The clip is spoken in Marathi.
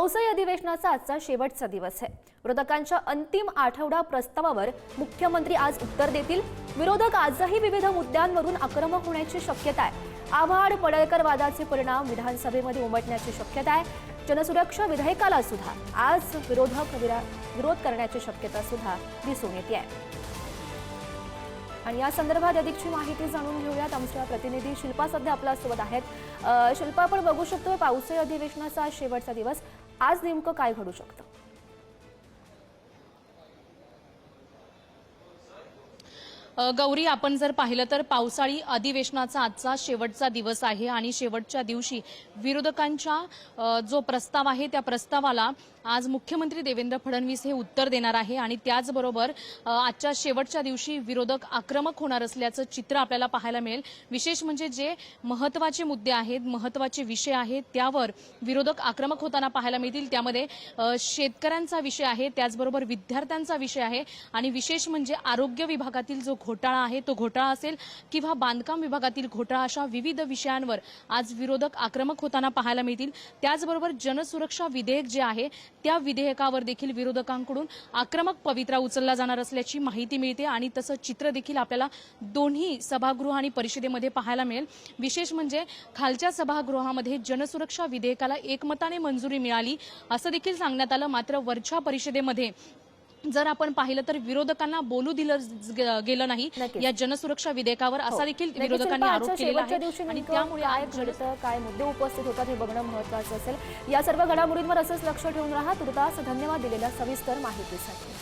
पावसाळी अधिवेशनाचा आजचा शेवटचा दिवस आहे। विरोधकांच्या अंतिम आठवडा प्रस्तावावर मुख्यमंत्री आज उत्तर देतील। विरोधक आजही विविध मुद्द्यांवरून आक्रमक होण्याची शक्यता आहे। आव्हाड पडळकर वादाचे परिणाम विधानसभेमध्ये उमटण्याची शक्यता आहे। जनसुरक्षा विधेयकाला सुद्धा आज विरोध करण्याची शक्यता सुद्धा दिसून येते आहे। आणि या संदर्भात अधिकची माहिती जाणून घेऊयात। आमच्या प्रतिनिधी शिल्पा सध्या आपल्यासोबत आहेत। शिल्पा, आपण बघू शकतो पावसाळी अधिवेशनाचा शेवटचा दिवस, आज नेमकं काय घडू शकतं? गौरी, आपण जर पाहिलं तर पावसाळी अधिवेशनाचा आजचा शेवटचा दिवस आहे आणि शेवटच्या दिवशी विरोधकांच्या जो प्रस्ताव आहे त्या प्रस्तावाला आज मुख्यमंत्री देवेंद्र फडणवीस हे उत्तर देणार आहे। आणि त्याचबरोबर आजच्या शेवटच्या दिवशी विरोधक आक्रमक होणार असल्याचं चित्र आपल्याला पाहायला मिळेल। विशेष म्हणजे जे महत्त्वाचे मुद्दे आहेत, महत्त्वाचे विषय आहेत, त्यावर विरोधक आक्रमक होताना पाहायला मिळतील। त्यामध्ये शेतकऱ्यांचा विषय आहे, त्याचबरोबर विद्यार्थ्यांचा विषय आहे आणि विशेष म्हणजे आरोग्य विभागातील जो घोटाळा आहे तो घोटाळा असेल किंवा बांधकाम विभागातील घोटाळा, अशा विविध विषयांवर आज विरोधक आक्रमक होताना पाहायला मिळतील। त्याचबरोबर जनसुरक्षा विधेयक जे आहे त्या विधेयकावर देखील विरोधकांकडून आक्रमक पवित्रा उचलला जाणार असल्याची माहिती मिळते आणि तसं चित्र देखील आपल्याला दोन्ही सभागृह आणि परिषदेमध्ये पाहायला मिळेल। विशेष म्हणजे खालच्या सभागृहामध्ये जनसुरक्षा विधेयकाला एकमताने मंजुरी मिळाली असं देखील सांगण्यात आलं। मात्र वरच्या परिषदेमध्ये जर आपण पाहिलं तर विरोधकांना बोलू दिलं गेलं नाही या जनसुरक्षा विधेयकावर, असा देखील विरोधकांनी आरोप केलेला आहे। आणि त्यामुळे काय मुद्दे उपस्थित होतात हे बघणं महत्त्वाचं असेल। या सर्व घडामोडींवर असंच लक्ष ठेवून राहा। तुर्तास धन्यवाद दिलेल्या सविस्तर माहितीसाठी।